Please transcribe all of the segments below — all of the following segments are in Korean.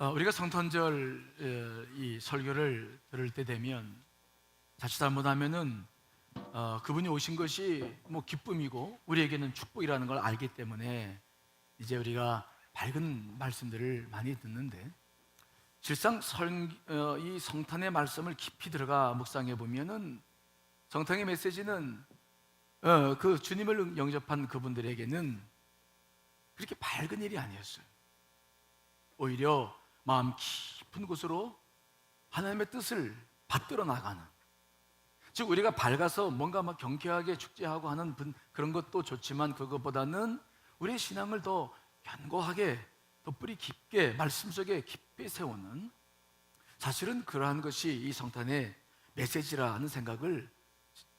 우리가 성탄절 이 설교를 들을 때 되면 자칫 잘못하면은 그분이 오신 것이 뭐 기쁨이고 우리에게는 축복이라는 걸 알기 때문에 이제 우리가 밝은 말씀들을 많이 듣는데, 실상 이 성탄의 말씀을 깊이 들어가 묵상해 보면은 성탄의 메시지는 그 주님을 영접한 그분들에게는 그렇게 밝은 일이 아니었어요. 오히려 마음 깊은 곳으로 하나님의 뜻을 받들어 나가는, 즉 우리가 밝아서 뭔가 막 경쾌하게 축제하고 하는 그런 것도 좋지만, 그것보다는 우리의 신앙을 더 견고하게, 더 뿌리 깊게 말씀 속에 깊이 세우는, 사실은 그러한 것이 이 성탄의 메시지라는 생각을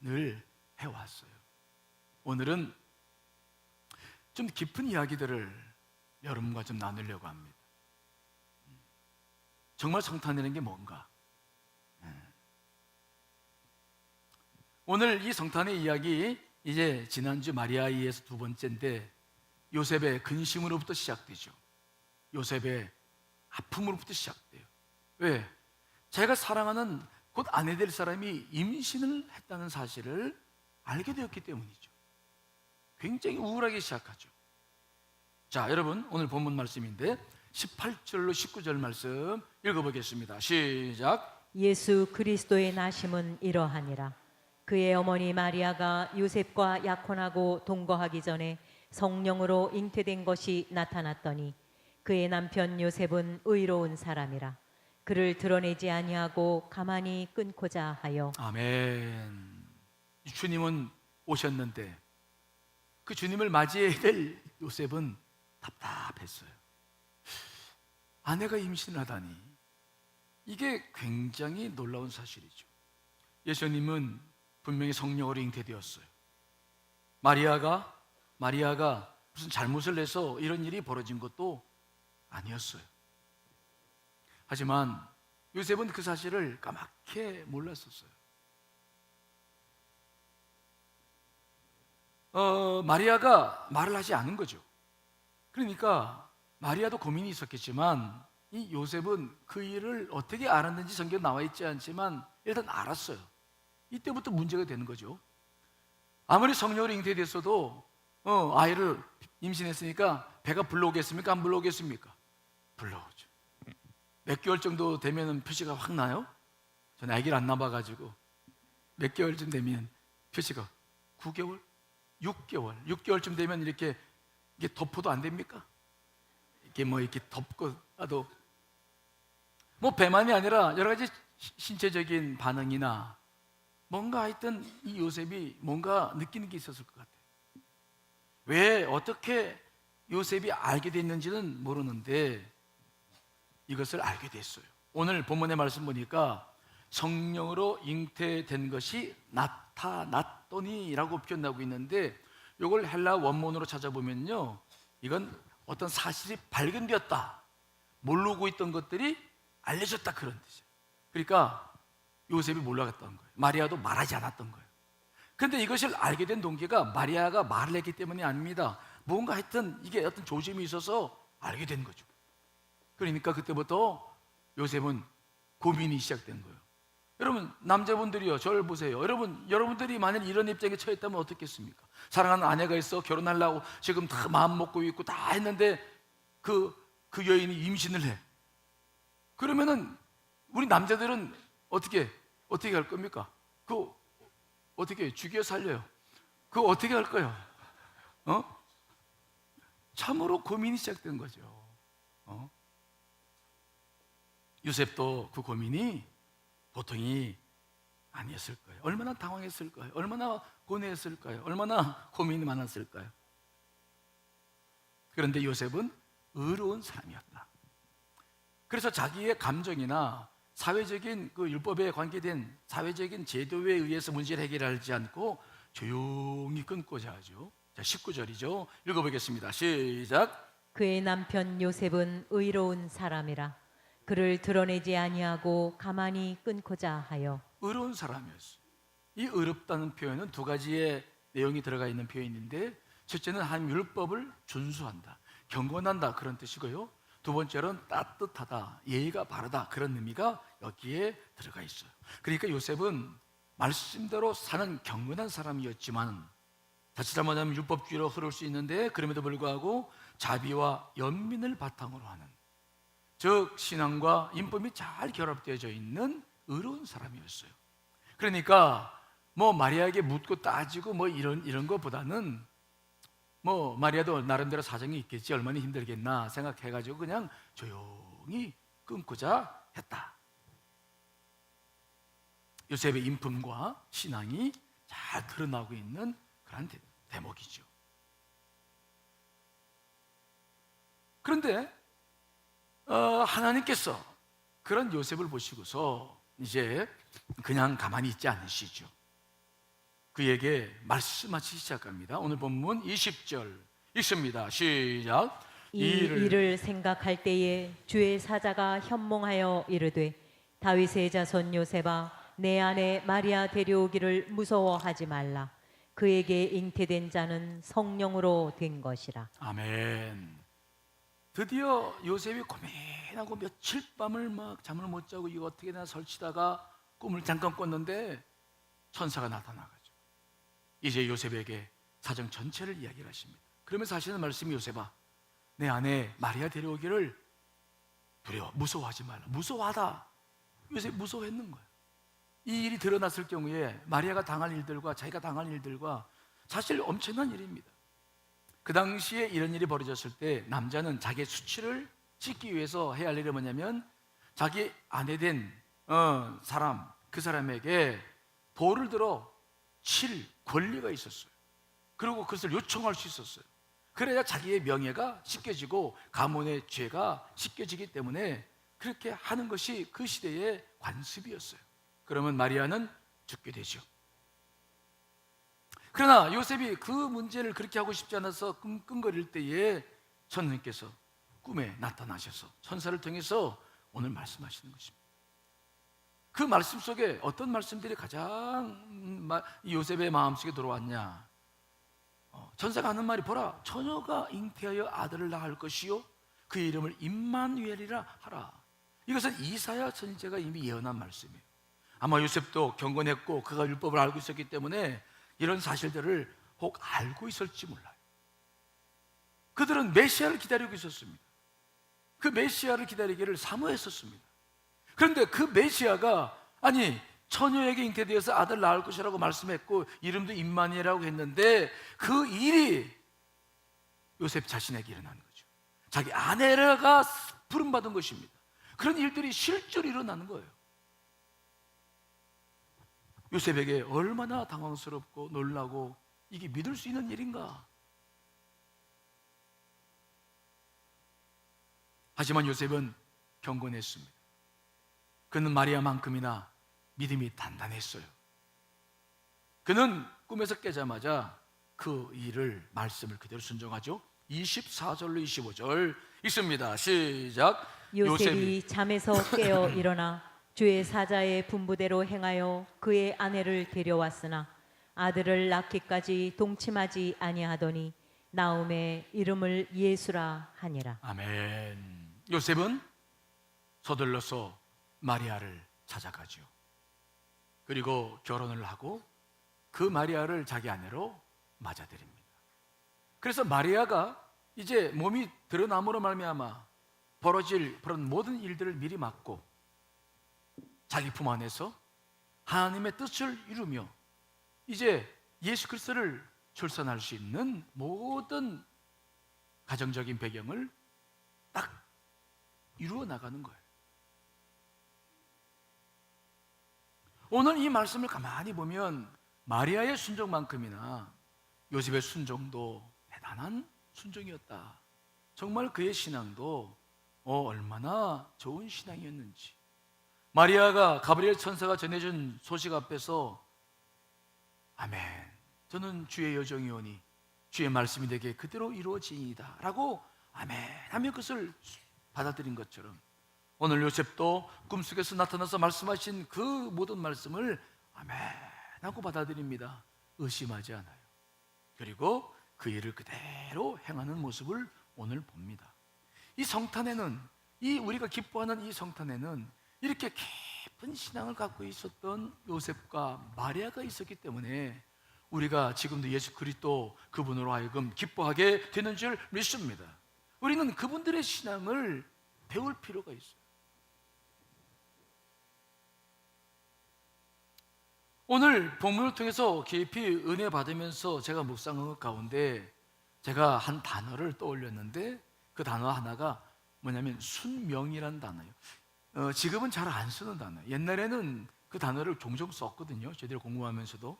늘 해왔어요. 오늘은 좀 깊은 이야기들을 여러분과 좀 나누려고 합니다. 정말 성탄이라는 게 뭔가? 오늘 이 성탄의 이야기, 이제 지난주 마리아이에서 두 번째인데 요셉의 근심으로부터 시작되죠. 요셉의 아픔으로부터 시작돼요. 왜? 자기가 사랑하는 곧 아내 될 사람이 임신을 했다는 사실을 알게 되었기 때문이죠. 굉장히 우울하게 시작하죠. 자, 여러분, 오늘 본문 말씀인데 18절로 19절 말씀 읽어보겠습니다. 시작. 예수 그리스도의 나심은 이러하니라. 그의 어머니 마리아가 요셉과 약혼하고 동거하기 전에 성령으로 잉태된 것이 나타났더니 그의 남편 요셉은 의로운 사람이라. 그를 드러내지 아니하고 가만히 끊고자 하여. 아멘. 주님은 오셨는데 그 주님을 맞이해야 될 요셉은 답답했어요. 아내가 임신하다니, 이게 굉장히 놀라운 사실이죠. 예수님은 분명히 성령으로 잉태되었어요. 마리아가 무슨 잘못을 해서 이런 일이 벌어진 것도 아니었어요. 하지만 요셉은 그 사실을 까맣게 몰랐었어요. 마리아가 말을 하지 않은 거죠. 그러니까 마리아도 고민이 있었겠지만 이 요셉은 그 일을 어떻게 알았는지 성경에 나와 있지 않지만 일단 알았어요. 이때부터 문제가 되는 거죠. 아무리 성령으로 잉태됐어도 아이를 임신했으니까 배가 불러오겠습니까? 안 불러오겠습니까? 불러오죠. 몇 개월 정도 되면 표시가 확 나요? 저는 아기를 안 낳아가지고 몇 개월쯤 되면 표시가 9개월? 6개월쯤 되면 이게 덮어도 안 됩니까? 이렇게 덮고 나도 뭐 배만이 아니라 여러 가지 신체적인 반응이나 뭔가 하여튼 이 요셉이 뭔가 느끼는 게 있었을 것 같아요. 왜 어떻게 요셉이 알게 됐는지는 모르는데 이것을 알게 됐어요. 오늘 본문의 말씀 보니까 성령으로 잉태된 것이 나타났더니라고 표현하고 있는데, 이걸 헬라 원문으로 찾아보면요, 이건 어떤 사실이 발견되었다, 모르고 있던 것들이 알려졌다, 그런 뜻이에요. 그러니까 요셉이 몰라갔던 거예요. 마리아도 말하지 않았던 거예요. 그런데 이것을 알게 된 동기가 마리아가 말을 했기 때문이 아닙니다. 뭔가 하여튼 이게 어떤 조짐이 있어서 알게 된 거죠. 그러니까 그때부터 요셉은 고민이 시작된 거예요. 여러분, 남자분들이요, 저를 보세요. 여러분들이 만약 이런 입장에 처했다면 어떻겠습니까? 사랑하는 아내가 있어, 결혼하려고 지금 다 마음 먹고 있고 다 했는데 그 여인이 임신을 해. 그러면은 우리 남자들은 어떻게 할 겁니까? 그거 어떻게 죽여 살려요? 그거 어떻게 할 거예요? 참으로 고민이 시작된 거죠. 요셉도 그 고민이 보통이 아니었을 거예요. 얼마나 당황했을까요? 얼마나 고뇌했을까요? 얼마나 고민이 많았을까요? 그런데 요셉은 의로운 사람이었다. 그래서 자기의 감정이나 사회적인 그 율법에 관계된 사회적인 제도에 의해서 문제를 해결하지 않고 조용히 끊고자 하죠. 자, 19절이죠. 읽어보겠습니다. 시작. 그의 남편 요셉은 의로운 사람이라. 그를 드러내지 아니하고 가만히 끊고자 하여. 의로운 사람이었어요. 이 의롭다는 표현은 두 가지의 내용이 들어가 있는 표현인데, 첫째는 하나님 율법을 준수한다, 경건한다, 그런 뜻이고요. 두 번째로는 따뜻하다, 예의가 바르다, 그런 의미가 여기에 들어가 있어요. 그러니까 요셉은 말씀대로 사는 경건한 사람이었지만, 자칫 잘못하면 율법주의로 흐를 수 있는데 그럼에도 불구하고 자비와 연민을 바탕으로 하는, 즉 신앙과 인품이 잘 결합되어져 있는 의로운 사람이었어요. 그러니까 뭐 마리아에게 묻고 따지고 뭐 이런 것보다는, 뭐 마리아도 나름대로 사정이 있겠지, 얼마나 힘들겠나 생각해가지고 그냥 조용히 끊고자 했다. 요셉의 인품과 신앙이 잘 드러나고 있는 그런 대목이죠. 그런데 하나님께서 그런 요셉을 보시고서 이제 그냥 가만히 있지 않으시죠. 그에게 말씀하시기 시작합니다. 오늘 본문 20절 읽습니다. 시작. 이 일을 생각할 때에 주의 사자가 현몽하여 이르되, 다윗의 자손 요셉아, 내 아내 마리아 데려오기를 무서워하지 말라. 그에게 잉태된 자는 성령으로 된 것이라. 아멘. 드디어 요셉이 고민하고 며칠 밤을 막 잠을 못 자고 이거 어떻게 나 설치다가 꿈을 잠깐 꿨는데 천사가 나타나가지고 이제 요셉에게 사정 전체를 이야기를 하십니다. 그러면서 하시는 말씀이, 요셉아, 내 아내 마리아 데려오기를 무서워하지 말라. 무서워하다. 요셉 무서워했는 거예요. 이 일이 드러났을 경우에 마리아가 당할 일들과 자기가 당할 일들과 사실 엄청난 일입니다. 그 당시에 이런 일이 벌어졌을 때 남자는 자기의 수치를 찢기 위해서 해야 할 일이 뭐냐면, 자기 아내 된 사람, 그 사람에게 돌을 들어 칠 권리가 있었어요. 그리고 그것을 요청할 수 있었어요. 그래야 자기의 명예가 씻겨지고 가문의 죄가 씻겨지기 때문에 그렇게 하는 것이 그 시대의 관습이었어요. 그러면 마리아는 죽게 되죠. 그러나 요셉이 그 문제를 그렇게 하고 싶지 않아서 끙끙거릴 때에 천사님께서 꿈에 나타나셔서 천사를 통해서 오늘 말씀하시는 것입니다. 그 말씀 속에 어떤 말씀들이 가장 요셉의 마음속에 들어왔냐? 천사가 하는 말이, 보라, 처녀가 잉태하여 아들을 낳을 것이요 그 이름을 임마누엘이라 하라. 이것은 이사야 선지자가 이미 예언한 말씀이에요. 아마 요셉도 경건했고 그가 율법을 알고 있었기 때문에 이런 사실들을 혹 알고 있을지 몰라요. 그들은 메시아를 기다리고 있었습니다. 그 메시아를 기다리기를 사모했었습니다. 그런데 그 메시아가, 아니, 처녀에게 잉태되어서 아들 낳을 것이라고 말씀했고 이름도 임마누엘이라고 했는데 그 일이 요셉 자신에게 일어난 거죠. 자기 아내가 부름받은 것입니다. 그런 일들이 실제로 일어나는 거예요. 요셉에게 얼마나 당황스럽고 놀라고, 이게 믿을 수 있는 일인가? 하지만 요셉은 경건했습니다. 그는 마리아만큼이나 믿음이 단단했어요. 그는 꿈에서 깨자마자 그 일을, 말씀을 그대로 순종하죠. 24절로 25절 읽습니다. 시작. 요셉이 잠에서 깨어 일어나 주의 사자의 분부대로 행하여 그의 아내를 데려왔으나 아들을 낳기까지 동침하지 아니하더니 나음의 이름을 예수라 하니라. 아멘. 요셉은 서둘러서 마리아를 찾아가죠. 그리고 결혼을 하고 그 마리아를 자기 아내로 맞아들입니다. 그래서 마리아가 이제 몸이 드러남으로 말미암아 벌어질 그런 모든 일들을 미리 막고 자기 품 안에서 하나님의 뜻을 이루며 이제 예수 그리스도를 출산할 수 있는 모든 가정적인 배경을 딱 이루어 나가는 거예요. 오늘 이 말씀을 가만히 보면 마리아의 순종만큼이나 요셉의 순종도 대단한 순종이었다. 정말 그의 신앙도 얼마나 좋은 신앙이었는지. 마리아가 가브리엘 천사가 전해준 소식 앞에서 아멘, 저는 주의 여종이오니 주의 말씀이 내게 그대로 이루어지이다 라고 아멘 하며 그것을 받아들인 것처럼 오늘 요셉도 꿈속에서 나타나서 말씀하신 그 모든 말씀을 아멘 하고 받아들입니다. 의심하지 않아요. 그리고 그 일을 그대로 행하는 모습을 오늘 봅니다. 이 성탄에는, 이 우리가 기뻐하는 이 성탄에는 이렇게 깊은 신앙을 갖고 있었던 요셉과 마리아가 있었기 때문에 우리가 지금도 예수 그리스도 그분으로 하여금 기뻐하게 되는 줄 믿습니다. 우리는 그분들의 신앙을 배울 필요가 있어요. 오늘 본문을 통해서 깊이 은혜 받으면서 제가 묵상한 것 가운데 제가 한 단어를 떠올렸는데 그 단어 하나가 뭐냐면 순명이라는 단어예요. 지금은 잘 안 쓰는 단어예요. 옛날에는 그 단어를 종종 썼거든요. 저희들이 공부하면서도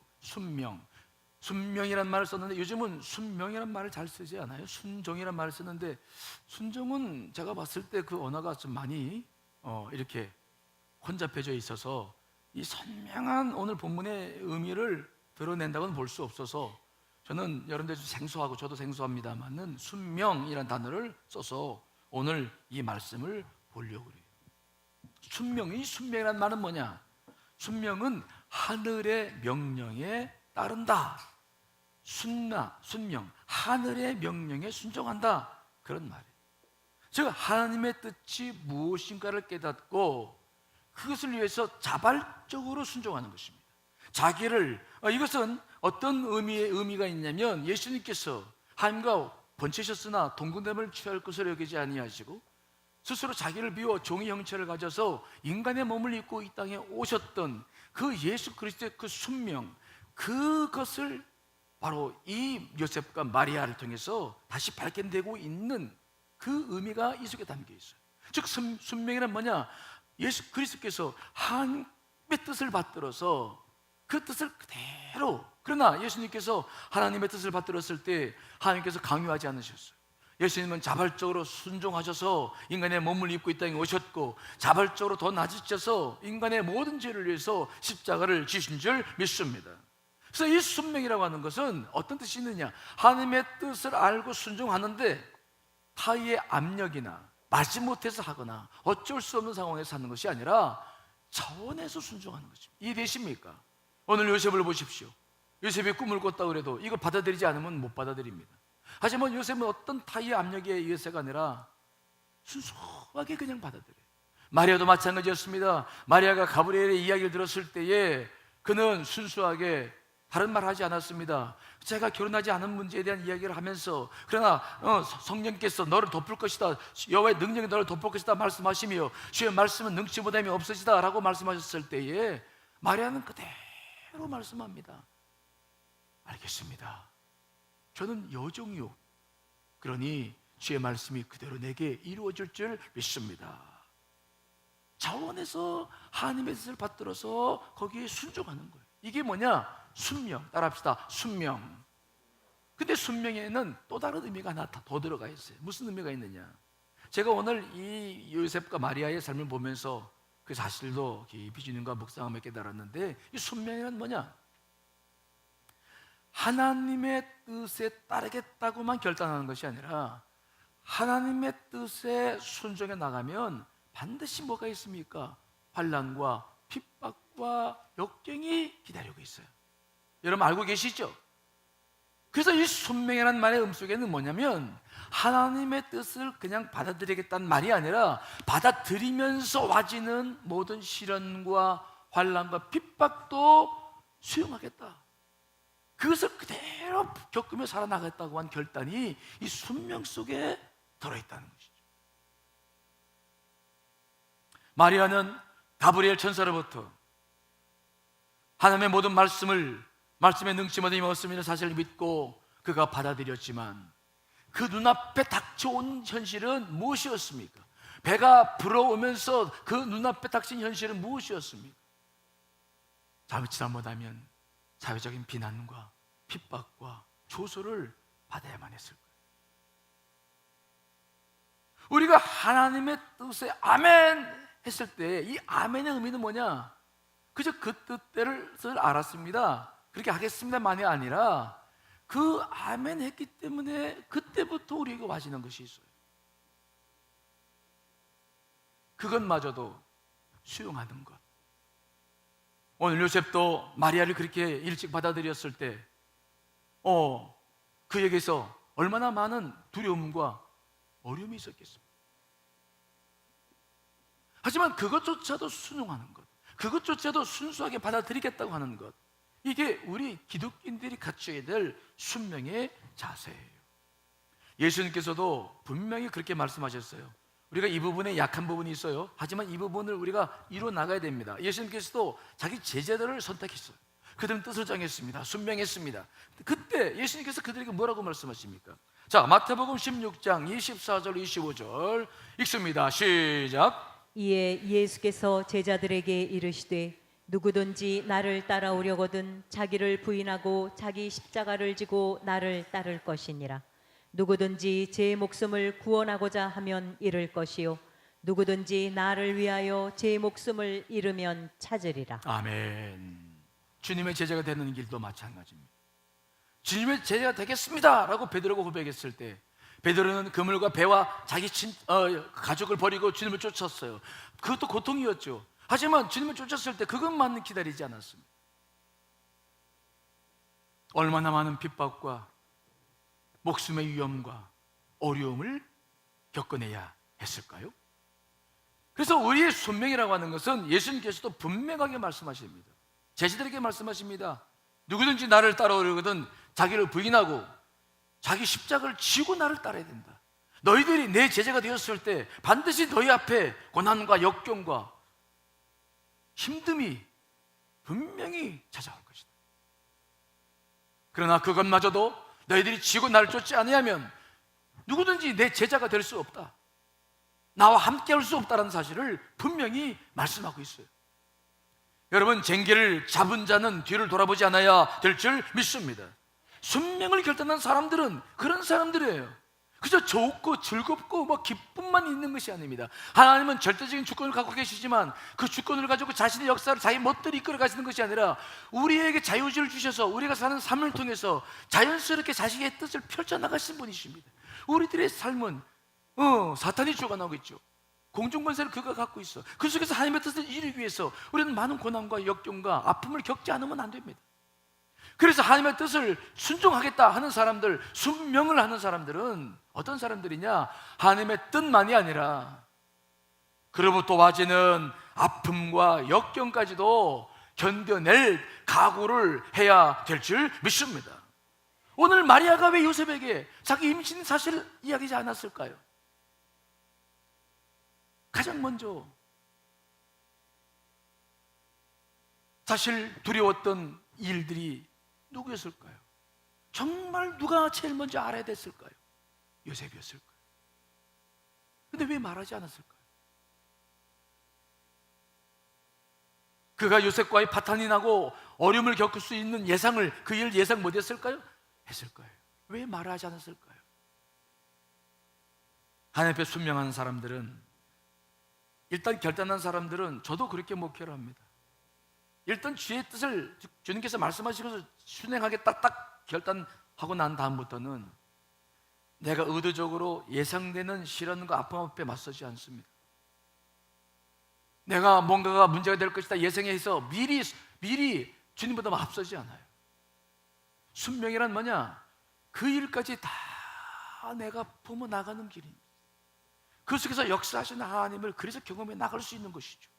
순명이라는 말을 썼는데 요즘은 순명이라는 말을 잘 쓰지 않아요. 순종이라는 말을 쓰는데 순종은 제가 봤을 때 그 언어가 좀 많이 이렇게 혼잡해져 있어서 이 선명한 오늘 본문의 의미를 드러낸다고는 볼 수 없어서 저는 여러분들 좀 생소하고 저도 생소합니다만은 순명이라는 단어를 써서 오늘 이 말씀을 보려고 그래요. 순명이라는 말은 뭐냐? 순명은 하늘의 명령에 따른다. 순명, 하늘의 명령에 순종한다. 그런 말이에요. 즉 하나님의 뜻이 무엇인가를 깨닫고 그것을 위해서 자발적으로 순종하는 것입니다. 자기를 이것은 어떤 의미가 있냐면 예수님께서 하나님과 번체셨으나 동등됨을 취할 것을 여기지 아니하시고 스스로 자기를 비워 종의 형체를 가져서 인간의 몸을 입고 이 땅에 오셨던 그 예수 그리스도의 그 순명, 그것을 바로 이 요셉과 마리아를 통해서 다시 발견되고 있는 그 의미가 이 속에 담겨 있어요. 즉 순명이란 뭐냐? 예수 그리스도께서 하나님의 뜻을 받들어서 그 뜻을 그대로, 그러나 예수님께서 하나님의 뜻을 받들었을 때 하나님께서 강요하지 않으셨어요. 예수님은 자발적으로 순종하셔서 인간의 몸을 입고 이 땅에 오셨고 자발적으로 더 낮으셔서 인간의 모든 죄를 위해서 십자가를 지신 줄 믿습니다. 그래서 이 순명이라고 하는 것은 어떤 뜻이 있느냐? 하나님의 뜻을 알고 순종하는데 타의의 압력이나 마지못해서 하거나 어쩔 수 없는 상황에서 하는 것이 아니라 차원에서 순종하는 것입니다. 이해되십니까? 오늘 요셉을 보십시오. 요셉이 꿈을 꿨다고 그래도 이거 받아들이지 않으면 못 받아들입니다. 하지만 요셉은 어떤 타의의 압력에 의해서가 아니라 순수하게 그냥 받아들여요. 마리아도 마찬가지였습니다. 마리아가 가브리엘의 이야기를 들었을 때에 그는 순수하게 다른 말 하지 않았습니다. 제가 결혼하지 않은 문제에 대한 이야기를 하면서 그러나 성령께서 너를 덮을 것이다, 여호와의 능력이 너를 덮을 것이다 말씀하시며 주의 말씀은 능치 못함이 없으시다 라고 말씀하셨을 때에 마리아는 그대로 말씀합니다. 알겠습니다. 저는 여종이요, 그러니 주의 말씀이 그대로 내게 이루어질 줄 믿습니다. 자원에서 하나님의 뜻을 받들어서 거기에 순종하는 거예요. 이게 뭐냐? 순명. 따라합시다. 순명. 근데 순명에는 또 다른 의미가 하나 더 들어가 있어요. 무슨 의미가 있느냐? 제가 오늘 이 요셉과 마리아의 삶을 보면서 그 사실도 깊이 주님과 묵상하며 깨달았는데 이 순명이란 뭐냐? 하나님의 뜻에 따르겠다고만 결단하는 것이 아니라 하나님의 뜻에 순종해 나가면 반드시 뭐가 있습니까? 환난과 핍박과 역경이 기다리고 있어요. 여러분 알고 계시죠? 그래서 이 순명이라는 말의 음속에는 뭐냐면 하나님의 뜻을 그냥 받아들이겠다는 말이 아니라 받아들이면서 와지는 모든 시련과 환난과 핍박도 수용하겠다. 그것을 그대로 겪으며 살아나가겠다고 한 결단이 이 순명 속에 들어있다는 것이죠. 마리아는 가브리엘 천사로부터 하나님의 모든 말씀에 능치 못함이 없음이라는 사실을 믿고 그가 받아들였지만 그 눈앞에 닥쳐온 현실은 무엇이었습니까? 배가 불어오면서 그 눈앞에 닥친 현실은 무엇이었습니까? 잘못하면 사회적인 비난과 핍박과 조소를 받아야만 했을 거예요. 우리가 하나님의 뜻에 아멘 했을 때 이 아멘의 의미는 뭐냐? 그저 그 뜻대를 알았습니다, 그렇게 하겠습니다만이 아니라 그 아멘 했기 때문에 그때부터 우리에게 와지는 것이 있어요. 그것마저도 수용하는 것. 오늘 요셉도 마리아를 그렇게 일찍 받아들였을 때 그에게서 얼마나 많은 두려움과 어려움이 있었겠습니까? 하지만 그것조차도 순종하는 것, 그것조차도 순수하게 받아들이겠다고 하는 것, 이게 우리 기독인들이 갖춰야 될 순명의 자세예요. 예수님께서도 분명히 그렇게 말씀하셨어요. 우리가 이 부분에 약한 부분이 있어요. 하지만 이 부분을 우리가 이루어 나가야 됩니다. 예수님께서도 자기 제자들을 선택했어요. 그들은 뜻을 정했습니다. 순명했습니다. 그때 예수님께서 그들에게 뭐라고 말씀하십니까? 자, 마태복음 16장 24절 25절 읽습니다. 시작. 이에 예수께서 제자들에게 이르시되 누구든지 나를 따라오려거든 자기를 부인하고 자기 십자가를 지고 나를 따를 것이니라. 누구든지 제 목숨을 구원하고자 하면 잃을 것이요 누구든지 나를 위하여 제 목숨을 잃으면 찾으리라. 아멘. 주님의 제자가 되는 길도 마찬가지입니다. 주님의 제자가 되겠습니다 라고 베드로가 고백했을 때 베드로는 그물과 배와 자기 가족을 버리고 주님을 쫓았어요. 그것도 고통이었죠. 하지만 주님을 쫓았을 때 그것만은 기다리지 않았습니다. 얼마나 많은 핍박과 목숨의 위험과 어려움을 겪어내야 했을까요? 그래서 우리의 순명이라고 하는 것은 예수님께서도 분명하게 말씀하십니다. 제자들에게 말씀하십니다. 누구든지 나를 따라오려거든 자기를 부인하고 자기 십자가를 지고 나를 따라야 된다. 너희들이 내 제자가 되었을 때 반드시 너희 앞에 고난과 역경과 힘듦이 분명히 찾아올 것이다. 그러나 그것마저도 너희들이 지고 나를 쫓지 아니하면 누구든지 내 제자가 될 수 없다. 나와 함께 할 수 없다는 사실을 분명히 말씀하고 있어요. 여러분, 쟁기를 잡은 자는 뒤를 돌아보지 않아야 될 줄 믿습니다. 순명을 결단한 사람들은 그런 사람들이에요. 그저 좋고 즐겁고 기쁨만 있는 것이 아닙니다. 하나님은 절대적인 주권을 갖고 계시지만 그 주권을 가지고 자신의 역사를 자기 멋대로 이끌어 가시는 것이 아니라 우리에게 자유의지를 주셔서 우리가 사는 삶을 통해서 자연스럽게 자신의 뜻을 펼쳐나가신 분이십니다. 우리들의 삶은 사탄이 주관하고 있죠. 공중권세를 그가 갖고 있어. 그 속에서 하나님의 뜻을 이루기 위해서 우리는 많은 고난과 역경과 아픔을 겪지 않으면 안 됩니다. 그래서 하나님의 뜻을 순종하겠다 하는 사람들, 순명을 하는 사람들은 어떤 사람들이냐? 하나님의 뜻만이 아니라 그로부터 와지는 아픔과 역경까지도 견뎌낼 각오를 해야 될 줄 믿습니다. 오늘 마리아가 왜 요셉에게 자기 임신 사실을 이야기하지 않았을까요? 가장 먼저 사실 두려웠던 일들이 누구였을까요? 정말 누가 제일 먼저 알아야 됐을까요? 요셉이었을까요? 근데 왜 말하지 않았을까요? 그가 요셉과의 파탄이 나고 어려움을 겪을 수 있는 예상을 그 일 예상 못했을까요? 했을 거예요. 왜 말하지 않았을까요? 하나님 앞에 순명한 사람들은, 일단 결단한 사람들은, 저도 그렇게 목회를 합니다. 일단 주의 뜻을 주님께서 말씀하시고서 순행하게 딱 결단하고 난 다음부터는 내가 의도적으로 예상되는 시련과 아픔 앞에 맞서지 않습니다. 내가 뭔가가 문제가 될 것이다 예상해서 미리 주님보다 앞서지 않아요. 순명이란 뭐냐? 그 일까지 다 내가 보며 나가는 길입니다. 그 속에서 역사하시는 하나님을 그래서 경험해 나갈 수 있는 것이죠.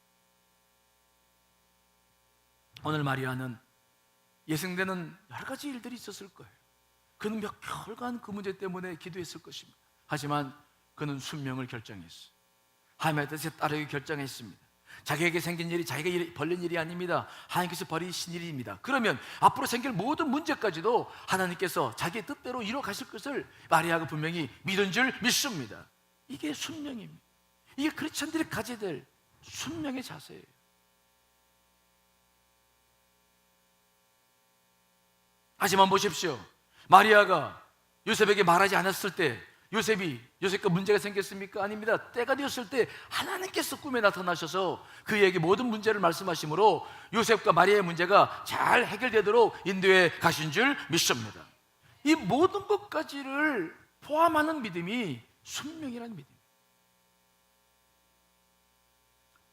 오늘 마리아는 예상되는 여러 가지 일들이 있었을 거예요. 그는 몇 개월간 그 문제 때문에 기도했을 것입니다. 하지만 그는 순명을 결정했어요. 하나님의 뜻에 따르기 결정했습니다. 자기에게 생긴 일이 자기가 벌린 일이 아닙니다. 하나님께서 벌이신 일입니다. 그러면 앞으로 생길 모든 문제까지도 하나님께서 자기의 뜻대로 이루어 가실 것을 마리아가 분명히 믿은 줄 믿습니다. 이게 순명입니다. 이게 크리스찬들이 가져야 될 순명의 자세예요. 하지만 보십시오. 마리아가 요셉에게 말하지 않았을 때 요셉과 문제가 생겼습니까? 아닙니다. 때가 되었을 때 하나님께서 꿈에 나타나셔서 그에게 모든 문제를 말씀하심으로 요셉과 마리아의 문제가 잘 해결되도록 인도해 가신 줄 믿습니다. 이 모든 것까지를 포함하는 믿음이 순명이라는 믿음입니다.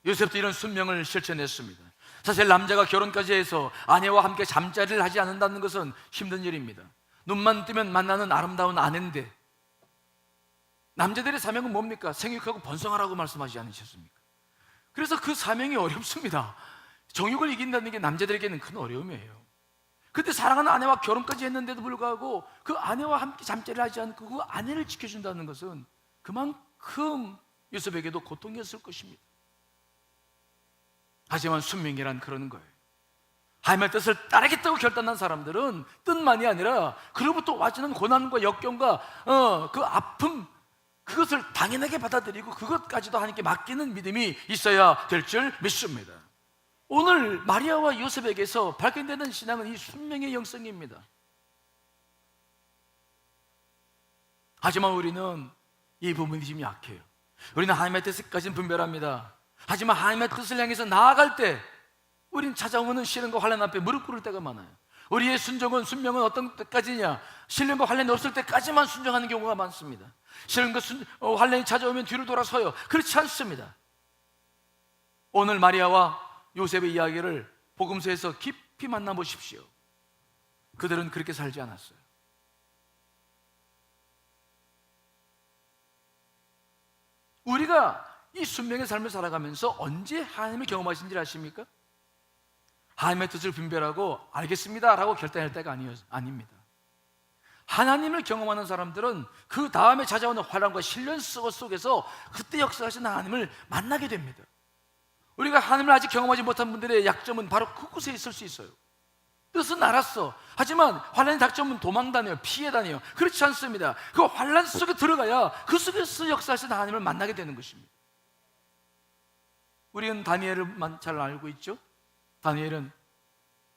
요셉도 이런 순명을 실천했습니다. 사실 남자가 결혼까지 해서 아내와 함께 잠자리를 하지 않는다는 것은 힘든 일입니다. 눈만 뜨면 만나는 아름다운 아내인데 남자들의 사명은 뭡니까? 생육하고 번성하라고 말씀하지 않으셨습니까? 그래서 그 사명이 어렵습니다. 정욕을 이긴다는 게 남자들에게는 큰 어려움이에요. 그때 사랑하는 아내와 결혼까지 했는데도 불구하고 그 아내와 함께 잠자리를 하지 않고 그 아내를 지켜준다는 것은 그만큼 요셉에게도 고통이었을 것입니다. 하지만 순명이란 그러는 거예요. 하나님의 뜻을 따르겠다고 결단한 사람들은 뜻만이 아니라 그로부터 와지는 고난과 역경과 그 아픔, 그것을 당연하게 받아들이고 그것까지도 하나님께 맡기는 믿음이 있어야 될 줄 믿습니다. 오늘 마리아와 요셉에게서 발견되는 신앙은 이 순명의 영성입니다. 하지만 우리는 이 부분이 좀 약해요. 우리는 하나님의 뜻까지는 분별합니다. 하지만 하나님의 뜻을 향해서 나아갈 때 우리는 찾아오는 시련과 환난 앞에 무릎 꿇을 때가 많아요. 우리의 순명은 어떤 때까지냐? 시련과 환난이 없을 때까지만 순종하는 경우가 많습니다. 시련과 환난이 찾아오면 뒤로 돌아서요. 그렇지 않습니다. 오늘 마리아와 요셉의 이야기를 복음서에서 깊이 만나보십시오. 그들은 그렇게 살지 않았어요. 우리가 이 순명의 삶을 살아가면서 언제 하나님을 경험하신지 아십니까? 하나님의 뜻을 분별하고 알겠습니다 라고 결단할 때가 아닙니다. 하나님을 경험하는 사람들은 그 다음에 찾아오는 환난과 시련 속에서 그때 역사하신 하나님을 만나게 됩니다. 우리가 하나님을 아직 경험하지 못한 분들의 약점은 바로 그곳에 있을 수 있어요. 뜻은 알았어. 하지만 환난이 닥쳐오면 도망 다녀요. 피해 다녀요. 그렇지 않습니다. 그 환난 속에 들어가야 그 속에서 역사하신 하나님을 만나게 되는 것입니다. 우리는 다니엘을 잘 알고 있죠? 다니엘은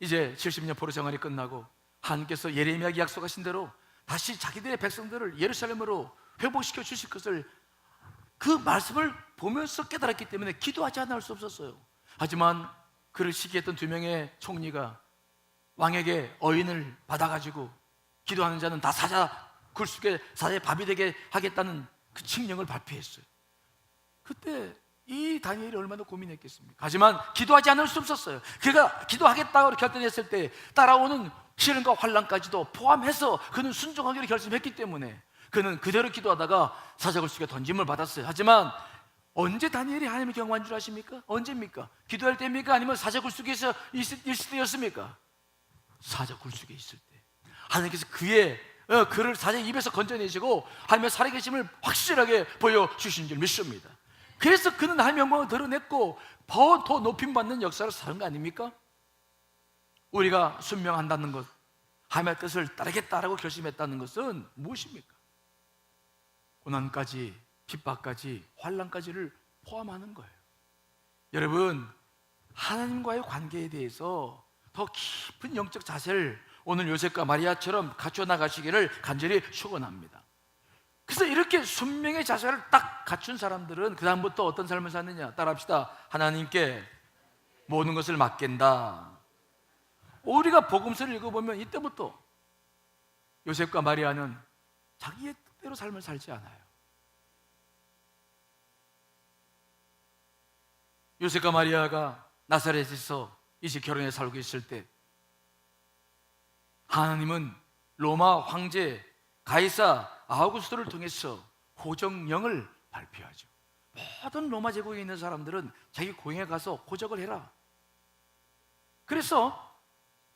이제 70년 포로 생활이 끝나고 하나님께서 예레미야에게 약속하신 대로 다시 자기들의 백성들을 예루살렘으로 회복시켜 주실 것을 그 말씀을 보면서 깨달았기 때문에 기도하지 않을 수 없었어요. 하지만 그를 시기했던 2명의 총리가 왕에게 어인을 받아가지고 기도하는 자는 다 사자 굴속에 사자의 밥이 되게 하겠다는 그 칙령을 발표했어요. 그때 이 다니엘이 얼마나 고민했겠습니까? 하지만 기도하지 않을 수 없었어요. 그가 기도하겠다고 결단했을 때 따라오는 시련과 환난까지도 포함해서 그는 순종하기로 결심했기 때문에 그는 그대로 기도하다가 사자굴속에 던짐을 받았어요. 하지만 언제 다니엘이 하나님을 경험한 줄 아십니까? 언제입니까? 기도할 때입니까? 아니면 사자굴속에서 있을 때였습니까? 사자굴속에 있을 때 하나님께서 그를 사자의 입에서 건져내시고 하나님의 살아계심을 확실하게 보여주신 줄 믿습니다. 그래서 그는 하나님의 영광을 드러냈고 더 높임받는 역사를 사는 거 아닙니까? 우리가 순명한다는 것, 하나님의 뜻을 따르겠다라고 결심했다는 것은 무엇입니까? 고난까지, 핍박까지, 환난까지를 포함하는 거예요. 여러분, 하나님과의 관계에 대해서 더 깊은 영적 자세를 오늘 요셉과 마리아처럼 갖춰 나가시기를 간절히 축원합니다. 그래서 이렇게 순명의 자세를 딱 갖춘 사람들은 그 다음부터 어떤 삶을 사느냐? 따라합시다. 하나님께 모든 것을 맡긴다. 우리가 복음서를 읽어보면 이때부터 요셉과 마리아는 자기의 뜻대로 삶을 살지 않아요. 요셉과 마리아가 나사렛에서 이제 결혼해 살고 있을 때 하나님은 로마 황제 가이사 아우구스토를 통해서 호적령을 발표하죠. 모든 로마 제국에 있는 사람들은 자기 고향에 가서 호적을 해라. 그래서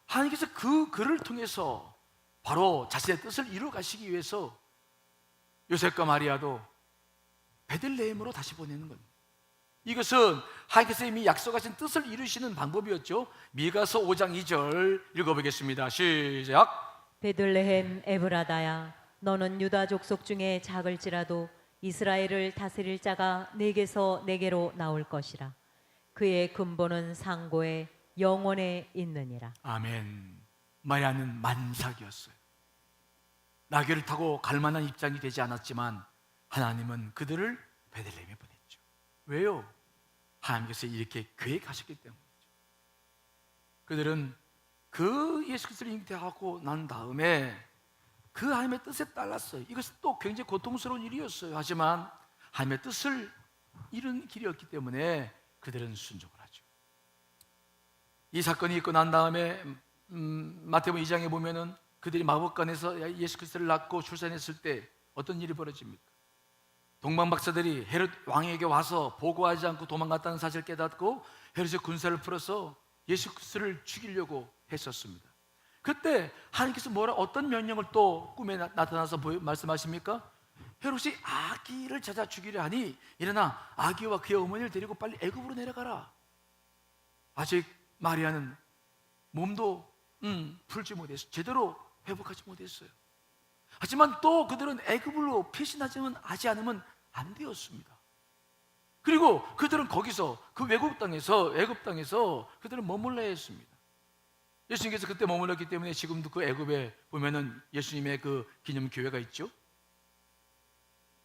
하나님께서 그 글을 통해서 바로 자신의 뜻을 이루어 가시기 위해서 요셉과 마리아도 베들레헴으로 다시 보내는 겁니다. 이것은 하나님께서 이미 약속하신 뜻을 이루시는 방법이었죠. 미가서 5장 2절 읽어보겠습니다. 시작. 베들레헴 에브라다야, 너는 유다 족속 중에 작을지라도 이스라엘을 다스릴 자가 내게서 내게로 나올 것이라. 그의 근본은 상고에 영원에 있느니라. 아멘. 마리아는 만삭이었어요. 나귀를 타고 갈 만한 입장이 되지 않았지만 하나님은 그들을 베들레헴에 보냈죠. 왜요? 하나님께서 이렇게 계획하셨기 때문이죠. 그들은 그 예수 그리스도를 잉태하고 난 다음에 그 하나님의 뜻에 따랐어요. 이것은 또 굉장히 고통스러운 일이었어요. 하지만 하나님의 뜻을 이룬 길이었기 때문에 그들은 순종을 하죠. 이 사건이 있고 난 다음에 마태복음 2장에 보면은 그들이 마법관에서 예수 그리스도를 낳고 출산했을 때 어떤 일이 벌어집니까? 동방 박사들이 헤롯 왕에게 와서 보고하지 않고 도망갔다는 사실을 깨닫고 헤롯의 군사를 풀어서 예수 그리스도를 죽이려고 했었습니다. 그때 하나님께서 어떤 명령을 또 꿈에 나타나서 말씀하십니까? 헤롯이 아기를 찾아 죽이려 하니 일어나 아기와 그의 어머니를 데리고 빨리 애굽으로 내려가라. 아직 마리아는 몸도 풀지 못했어요. 제대로 회복하지 못했어요. 하지만 또 그들은 애굽으로 피신하지 않으면 안 되었습니다. 그리고 그들은 거기서 그 애굽 땅에서 그들은 머물러야 했습니다. 예수님께서 그때 머물렀기 때문에 지금도 그 애굽에 보면은 예수님의 그 기념교회가 있죠.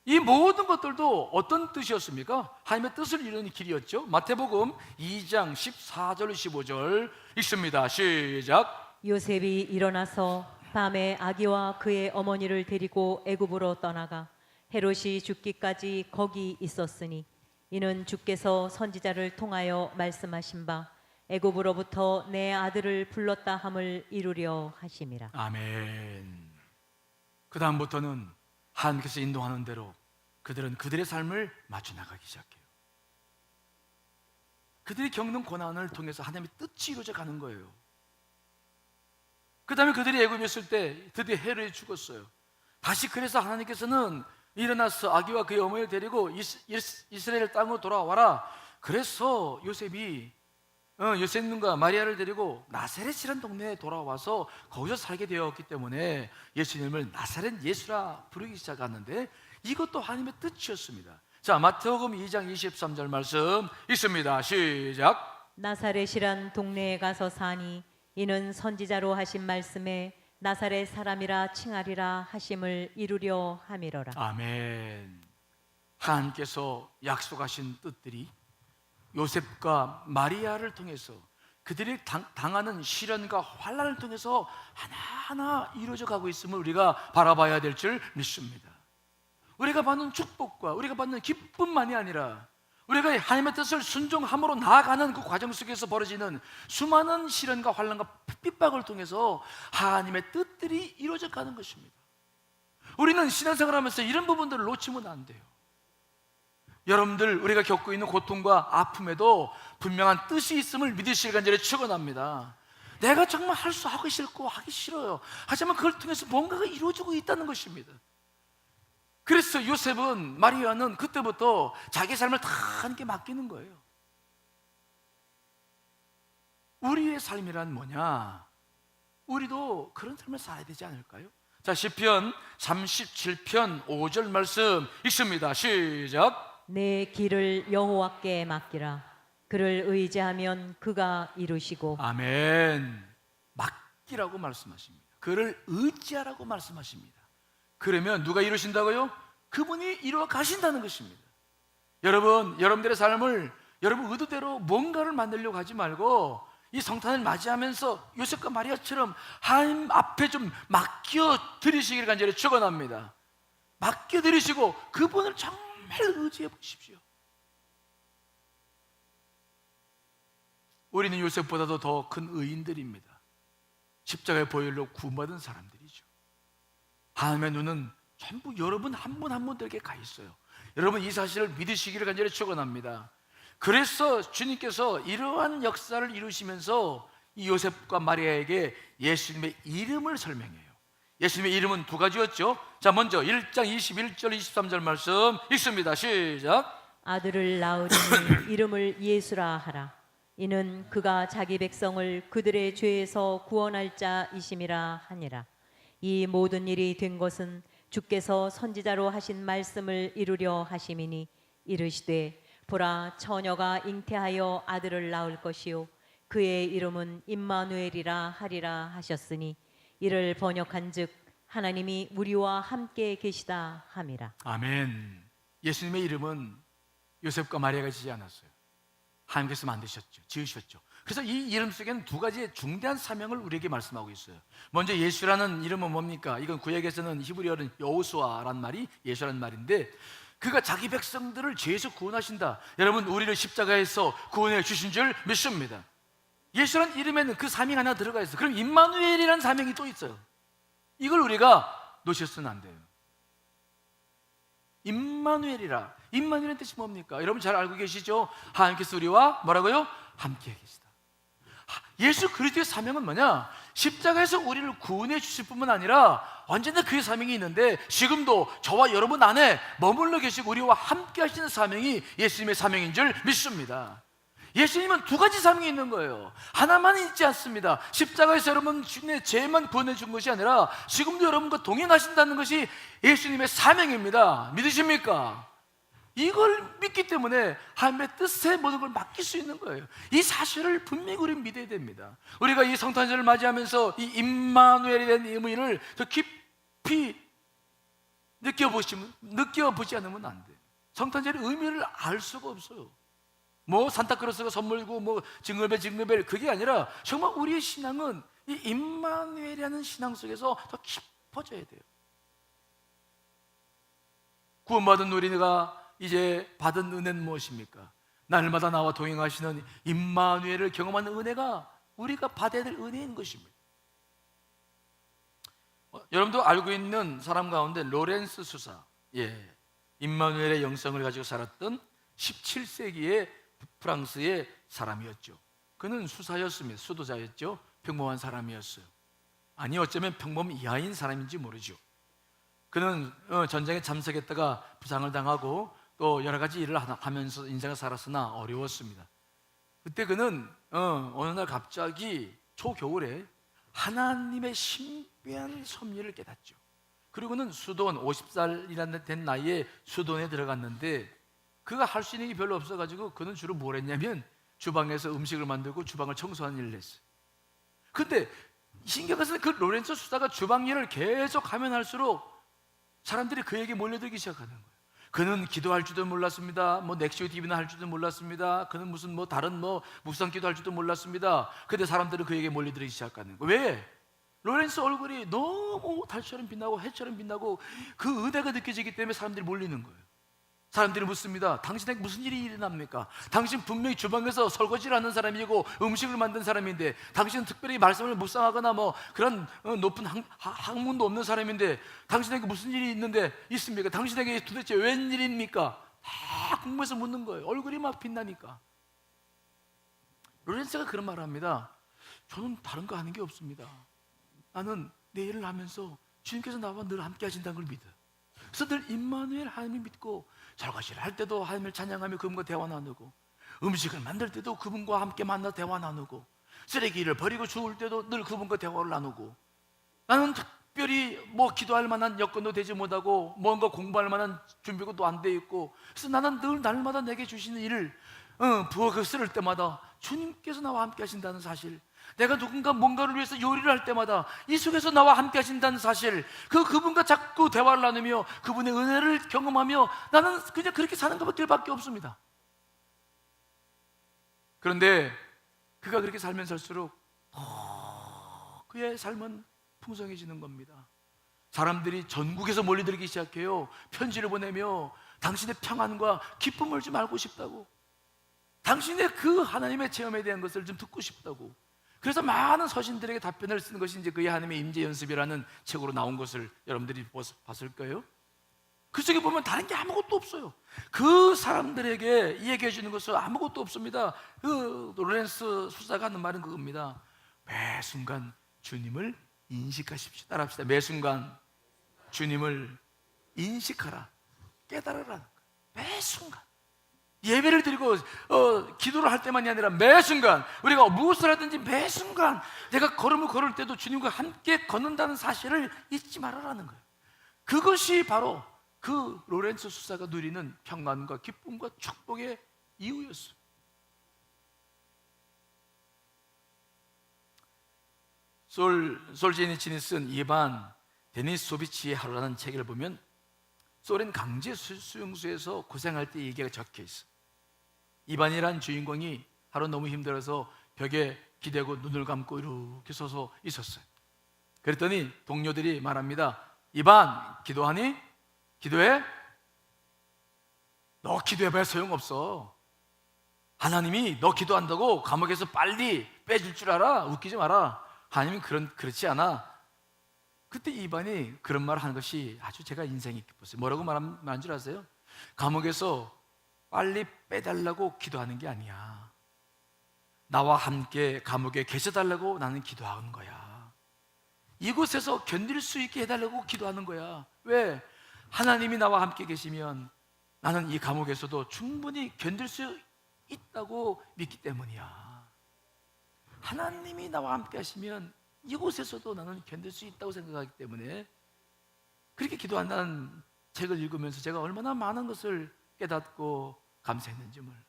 이 모든 것들도 어떤 뜻이었습니까? 하나님의 뜻을 이루는 길이었죠. 마태복음 2장 14절 15절 읽습니다. 시작. 요셉이 일어나서 밤에 아기와 그의 어머니를 데리고 애굽으로 떠나가 헤롯이 죽기까지 거기 있었으니 이는 주께서 선지자를 통하여 말씀하신 바 애굽으로부터 내 아들을 불렀다 함을 이루려 하심이라. 아멘. 그 다음부터는 하나님께서 인도하는 대로 그들은 그들의 삶을 맞춰 나가기 시작해요. 그들이 겪는 고난을 통해서 하나님의 뜻이 이루어져 가는 거예요. 그 다음에 그들이 애굽에 있을 때 드디어 헤롯이 죽었어요. 다시 그래서 하나님께서는 일어나서 아기와 그의 어머니를 데리고 이스라엘 땅으로 돌아와라. 그래서 요셉님과 마리아를 데리고 나사렛이라는 동네에 돌아와서 거기서 살게 되었기 때문에 예수님을 나사렛 예수라 부르기 시작하는데 이것도 하나님의 뜻이었습니다. 자, 마태복음 2장 23절 말씀 있습니다. 시작. 나사렛이란 동네에 가서 사니 이는 선지자로 하신 말씀에 나사렛 사람이라 칭하리라 하심을 이루려 함이로라. 아멘. 하나님께서 약속하신 뜻들이 요셉과 마리아를 통해서 그들이 당하는 시련과 환난을 통해서 하나하나 이루어져 가고 있음을 우리가 바라봐야 될 줄 믿습니다. 우리가 받는 축복과 우리가 받는 기쁨만이 아니라 우리가 하나님의 뜻을 순종함으로 나아가는 그 과정 속에서 벌어지는 수많은 시련과 환난과 핍박을 통해서 하나님의 뜻들이 이루어져 가는 것입니다. 우리는 신앙생활을 하면서 이런 부분들을 놓치면 안 돼요. 여러분들 우리가 겪고 있는 고통과 아픔에도 분명한 뜻이 있음을 믿으시길 간절히 축원합니다. 내가 정말 하기 싫고 하기 싫어요. 하지만 그걸 통해서 뭔가가 이루어지고 있다는 것입니다. 그래서 요셉은 마리아는 그때부터 자기 삶을 다 하나님께 맡기는 거예요. 우리의 삶이란 뭐냐? 우리도 그런 삶을 살아야 되지 않을까요? 자, 시편 37편 5절 말씀 읽습니다. 시작. 내 길을 여호와께 맡기라. 그를 의지하면 그가 이루시고. 아멘. 맡기라고 말씀하십니다. 그를 의지하라고 말씀하십니다. 그러면 누가 이루신다고요? 그분이 이루어 가신다는 것입니다. 여러분들의 삶을 여러분 의도대로 뭔가를 만들려고 하지 말고 이 성탄을 맞이하면서 요셉과 마리아처럼 하나님 앞에 좀 맡겨 드리시기를 간절히 축원합니다. 맡겨 드리시고 그분을 정말 의지해 보십시오. 우리는 요셉보다도 더 큰 의인들입니다. 십자가의 보혈로 구원받은 사람들이죠. 하나님의 눈은 전부 여러분 한 분 한 분들에게 가 있어요. 여러분 이 사실을 믿으시기를 간절히 축원합니다. 그래서 주님께서 이러한 역사를 이루시면서 이 요셉과 마리아에게 예수님의 이름을 설명해요. 예수님의 이름은 두 가지였죠. 자, 먼저 1장 21절 23절 말씀 읽습니다. 시작. 아들을 낳으리니 이름을 예수라 하라. 이는 그가 자기 백성을 그들의 죄에서 구원할 자이심이라 하니라. 이 모든 일이 된 것은 주께서 선지자로 하신 말씀을 이루려 하심이니 이르시되 보라 처녀가 잉태하여 아들을 낳을 것이요 그의 이름은 임마누엘이라 하리라 하셨으니 이를 번역한즉 하나님이 우리와 함께 계시다 함이라. 아멘. 예수님의 이름은 요셉과 마리아가 지지 않았어요. 하나님께서 만드셨죠. 지으셨죠. 그래서 이 이름 속에는 두 가지의 중대한 사명을 우리에게 말씀하고 있어요. 먼저 예수라는 이름은 뭡니까? 이건 구약에서는 히브리어는 여호수아라는 말이 예수라는 말인데 그가 자기 백성들을 죄에서 구원하신다. 여러분 우리를 십자가에서 구원해 주신 줄 믿습니다. 예수라는 이름에는 그 사명이 하나 들어가 있어요. 그럼 임마누엘이라는 사명이 또 있어요. 이걸 우리가 놓쳤으면 안 돼요. 임마누엘이라. 임마누엘의 뜻이 뭡니까? 여러분 잘 알고 계시죠? 하나님께서 우리와 뭐라고요? 함께 계시다. 예수 그리스도의 사명은 뭐냐? 십자가에서 우리를 구원해 주실 뿐만 아니라 언제나 그의 사명이 있는데, 지금도 저와 여러분 안에 머물러 계시고 우리와 함께 하시는 사명이 예수님의 사명인 줄 믿습니다. 예수님은 두 가지 사명이 있는 거예요. 하나만 있지 않습니다. 십자가에서 여러분 주님의 죄만 구원해 준 것이 아니라 지금도 여러분과 동행하신다는 것이 예수님의 사명입니다. 믿으십니까? 이걸 믿기 때문에 하나님의 뜻에 모든 걸 맡길 수 있는 거예요. 이 사실을 분명히 우리는 믿어야 됩니다. 우리가 이 성탄절을 맞이하면서 이 임마누엘에 대한 의미를 더 깊이 느껴보지 않으면 안 돼요. 성탄절의 의미를 알 수가 없어요. 뭐 산타크로스가 선물이고 뭐 징글벨 그게 아니라 정말 우리의 신앙은 이 임마누엘이라는 신앙 속에서 더 깊어져야 돼요. 구원받은 우리가 이제 받은 은혜는 무엇입니까? 날마다 나와 동행하시는 임마누엘을 경험하는 은혜가 우리가 받아야 될 은혜인 것입니다. 여러분도 알고 있는 사람 가운데 로렌스 수사, 임마누엘의 영성을 가지고 살았던 17세기의 프랑스의 사람이었죠. 그는 수사였습니다. 수도자였죠. 평범한 사람이었어요. 아니 어쩌면 평범 이하인 사람인지 모르죠. 그는 전쟁에 참석했다가 부상을 당하고 또 여러 가지 일을 하면서 인생을 살았으나 어려웠습니다. 그때 그는 어느 날 갑자기 초겨울에 하나님의 신비한 섭리를 깨닫죠. 그리고는 수도원, 50살이라는 된 나이에 수도원에 들어갔는데 그가 할 수 있는 게 별로 없어가지고 그는 주로 뭘 했냐면 주방에서 음식을 만들고 주방을 청소하는 일을 했어요. 근데 신기한 것은 그 로렌소 수사가 주방 일을 계속 하면 할수록 사람들이 그에게 몰려들기 시작하는 거예요. 그는 기도할 줄도 몰랐습니다. 뭐 넥시오 TV나 할 줄도 몰랐습니다. 그는 무슨 뭐 다른 뭐 묵상 기도할 줄도 몰랐습니다. 근데 사람들은 그에게 몰려들기 시작하는 거예요. 왜? 로렌스 얼굴이 너무 달처럼 빛나고 해처럼 빛나고 그 은혜가 느껴지기 때문에 사람들이 몰리는 거예요. 사람들이 묻습니다. 당신에게 무슨 일이 일어납니까? 당신 분명히 주방에서 설거지를 하는 사람이고 음식을 만든 사람인데, 당신은 특별히 말씀을 묵상하거나 뭐 그런 높은 학문도 없는 사람인데 당신에게 무슨 일이 있습니까? 당신에게 도대체 웬일입니까? 다 궁금해서 묻는 거예요. 얼굴이 막 빛나니까. 로렌스가 그런 말을 합니다. 저는 다른 거 하는 게 없습니다. 나는 내 일을 하면서 주님께서 나와 늘 함께 하신다는 걸 믿어요. 그래서 늘 임마누엘 하나님을 믿고 설거지를 할 때도 하나님을 찬양하며 그분과 대화 나누고, 음식을 만들 때도 그분과 함께 만나 대화 나누고, 쓰레기를 버리고 주울 때도 늘 그분과 대화를 나누고, 나는 특별히 뭐 기도할 만한 여건도 되지 못하고 뭔가 공부할 만한 준비가 또 안 돼 있고, 그래서 나는 늘 날마다 내게 주시는 일을 부엌을 쓸 때마다 주님께서 나와 함께 하신다는 사실, 내가 누군가 뭔가를 위해서 요리를 할 때마다 이 속에서 나와 함께 하신다는 사실, 그분과 자꾸 대화를 나누며 그분의 은혜를 경험하며 나는 그냥 그렇게 사는 것밖에 없습니다. 그런데 그가 그렇게 살면 살수록 더 그의 삶은 풍성해지는 겁니다. 사람들이 전국에서 몰려들기 시작해요. 편지를 보내며 당신의 평안과 기쁨을 좀 알고 싶다고, 당신의 그 하나님의 체험에 대한 것을 좀 듣고 싶다고. 그래서 많은 서신들에게 답변을 쓰는 것이 이제 그의 하나님의 임재 연습이라는 책으로 나온 것을 여러분들이 봤을 거예요. 그 속에 보면 다른 게 아무것도 없어요. 그 사람들에게 얘기해 주는 것은 아무것도 없습니다. 그 로렌스 수사가 하는 말은 그겁니다. 매 순간 주님을 인식하십시오. 따라합시다. 매 순간 주님을 인식하라, 깨달으라. 매 순간 예배를 드리고 기도를 할 때만이 아니라 매 순간, 우리가 무엇을 하든지 매 순간 내가 걸음을 걸을 때도 주님과 함께 걷는다는 사실을 잊지 말아라는 거예요. 그것이 바로 그 로렌스 수사가 누리는 평안과 기쁨과 축복의 이유였어요. 솔제니친이 쓴 이반 데니소비치의 하루라는 책을 보면 소련 강제 수용소에서 고생할 때 얘기가 적혀 있어. 이반이란 주인공이 하루 너무 힘들어서 벽에 기대고 눈을 감고 이렇게 서서 있었어요. 그랬더니 동료들이 말합니다. 이반, 기도하니? 기도해? 너 기도해봐야 소용없어. 하나님이 너 기도한다고 감옥에서 빨리 빼줄 줄 알아? 웃기지 마라. 하나님은 그렇지 않아. 그때 이반이 그런 말을 하는 것이 아주 제가 인생이 깊었어요. 뭐라고 말한 줄 아세요? 감옥에서 빨리 빼달라고 기도하는 게 아니야. 나와 함께 감옥에 계셔달라고 나는 기도하는 거야. 이곳에서 견딜 수 있게 해달라고 기도하는 거야. 왜? 하나님이 나와 함께 계시면 나는 이 감옥에서도 충분히 견딜 수 있다고 믿기 때문이야. 하나님이 나와 함께 하시면 이곳에서도 나는 견딜 수 있다고 생각하기 때문에 그렇게 기도한다는 책을 읽으면서 제가 얼마나 많은 것을 깨닫고 감사했는지 몰라요.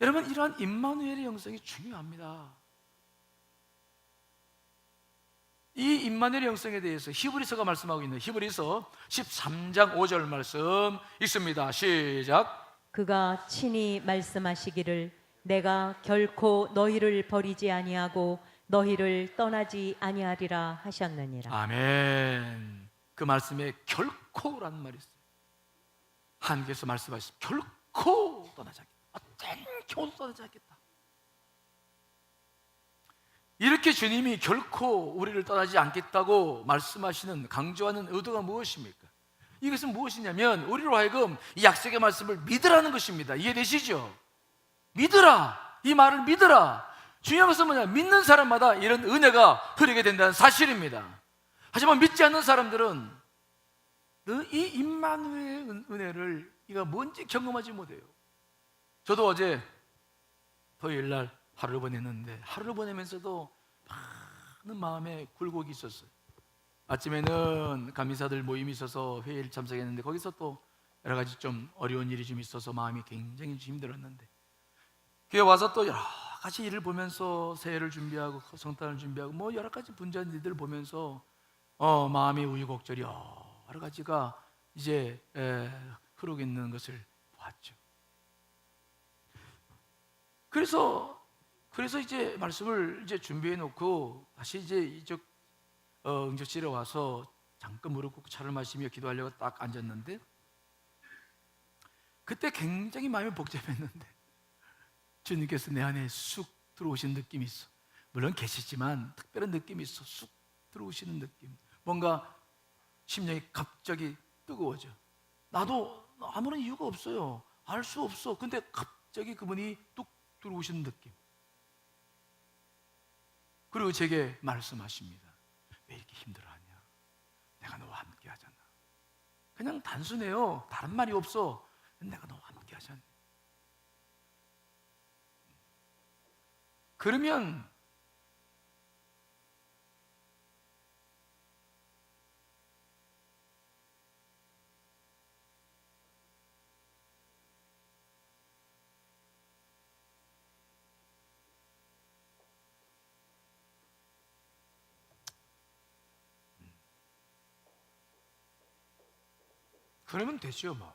여러분, 이러한 임마누엘의 영성이 중요합니다. 이 임마누엘의 영성에 대해서 히브리서가 말씀하고 있는 히브리서 13장 5절 말씀 있습니다. 시작. 그가 친히 말씀하시기를 내가 결코 너희를 버리지 아니하고 너희를 떠나지 아니하리라 하셨느니라. 아멘. 그 말씀에 결코라는 말이 있어요. 하나님께서 말씀하시죠. 결코 떠나지 않겠다. 어떤 떠나지 않겠다. 이렇게 주님이 결코 우리를 떠나지 않겠다고 말씀하시는, 강조하는 의도가 무엇입니까? 이것은 무엇이냐면 우리로 하여금 이 약속의 말씀을 믿으라는 것입니다. 이해되시죠? 믿으라. 이 말을 믿으라. 중요한 것은 뭐냐? 믿는 사람마다 이런 은혜가 흐르게 된다는 사실입니다. 하지만 믿지 않는 사람들은 이 임마누엘의 은혜를 이가 뭔지 경험하지 못해요. 저도 어제 토요일 날 하루를 보냈는데 하루를 보내면서도 많은 마음에 굴곡이 있었어요. 아침에는 감리사들 모임이 있어서 회의를 참석했는데 거기서 또 여러 가지 좀 어려운 일이 좀 있어서 마음이 굉장히 힘들었는데 교회 와서 또 여러 가지 일을 보면서 새해를 준비하고 성탄을 준비하고 뭐 여러 가지 분주한 일들을 보면서 마음이 우유곡절이 여러 가지가 이제 흐르고 있는 것을 봤죠. 그래서 이제 말씀을 이제 준비해 놓고 다시 이제 이쪽 응접실에 와서 잠깐 무릎 꿇고 차를 마시며 기도하려고 딱 앉았는데 그때 굉장히 마음이 복잡했는데 주님께서 내 안에 쑥 들어오신 느낌이 있어. 물론 계시지만 특별한 느낌이 있어. 쑥 들어오시는 느낌. 뭔가 심령이 갑자기 뜨거워져. 나도 아무런 이유가 없어요. 알 수 없어. 근데 갑자기 그분이 뚝 들어오시는 느낌. 그리고 제게 말씀하십니다. 왜 이렇게 힘들어하냐? 내가 너와 함께 하잖아. 그냥 단순해요. 다른 말이 없어. 내가 너와 함께 하잖아. 그러면 그러면 되죠 뭐.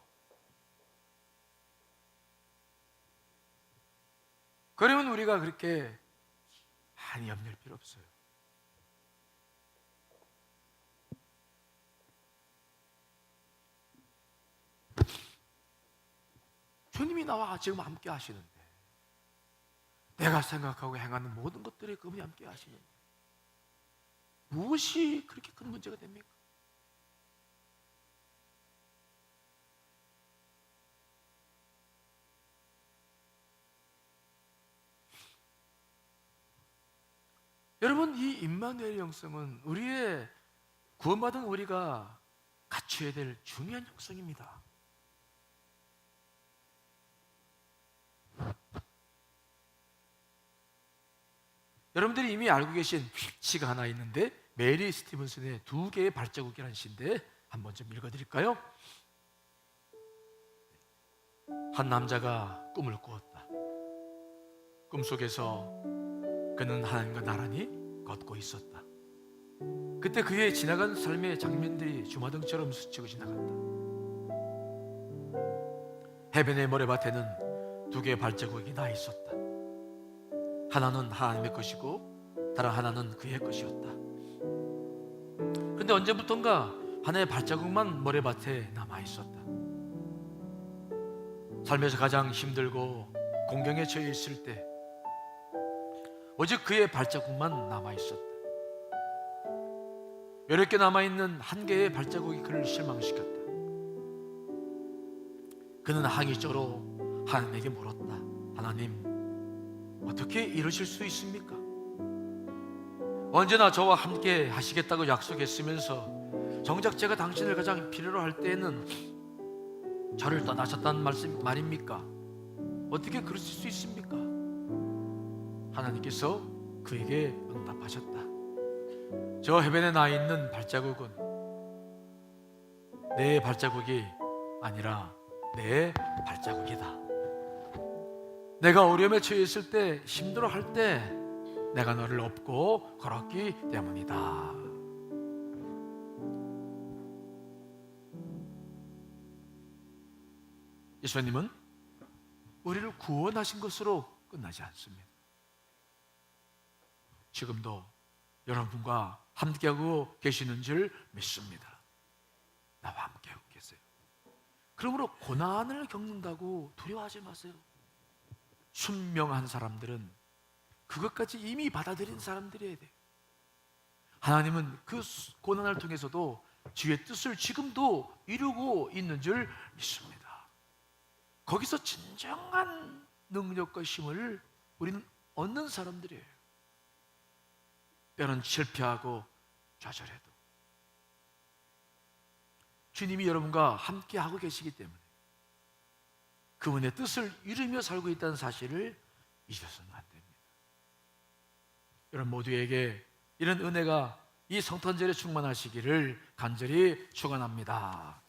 그러면 우리가 그렇게 많이 염려할 필요 없어요. 주님이 나와 지금 함께 하시는데 내가 생각하고 행하는 모든 것들에 그분이 함께 하시는데 무엇이 그렇게 큰 문제가 됩니까? 여러분, 이 임마누엘의 영성은 우리의 구원받은 우리가 갖춰야 될 중요한 영성입니다. 여러분들이 이미 알고 계신 시가 하나 있는데 메리 스티븐슨의 2개의 발자국이라는 시인데 한번 좀 읽어드릴까요? 한 남자가 꿈을 꾸었다. 꿈속에서 그는 하나님과 나란히 걷고 있었다. 그때 그의 지나간 삶의 장면들이 주마등처럼 스치고 지나갔다. 해변의 모래밭에는 2개의 발자국이 나 있었다. 하나는 하나님의 것이고 다른 하나는 그의 것이었다. 그런데 언제부턴가 하나의 발자국만 모래밭에 남아 있었다. 삶에서 가장 힘들고 공경에 처해 있을 때 오직 그의 발자국만 남아 있었다. 이렇게 남아있는 한 개의 발자국이 그를 실망시켰다. 그는 항의적으로 하나님에게 물었다. 하나님, 어떻게 이러실 수 있습니까? 언제나 저와 함께 하시겠다고 약속했으면서 정작 제가 당신을 가장 필요로 할 때에는 저를 떠나셨다는 말입니까? 어떻게 그러실 수 있습니까? 하나님께서 그에게 응답하셨다. 저 해변에 나 있는 발자국은 내 발자국이 아니라 내 발자국이다. 내가 어려움에 처해 있을 때, 힘들어할 때 내가 너를 업고 걸었기 때문이다. 예수님은 우리를 구원하신 것으로 끝나지 않습니다. 지금도 여러분과 함께하고 계시는 줄 믿습니다. 나와 함께하고 계세요. 그러므로 고난을 겪는다고 두려워하지 마세요. 순명한 사람들은 그것까지 이미 받아들인 사람들이어야 돼요. 하나님은 그 고난을 통해서도 주의 뜻을 지금도 이루고 있는 줄 믿습니다. 거기서 진정한 능력과 힘을 우리는 얻는 사람들이에요. 때로는 실패하고 좌절해도 주님이 여러분과 함께 하고 계시기 때문에 그분의 뜻을 이루며 살고 있다는 사실을 잊어서는 안 됩니다. 여러분 모두에게 이런 은혜가 이 성탄절에 충만하시기를 간절히 축원합니다.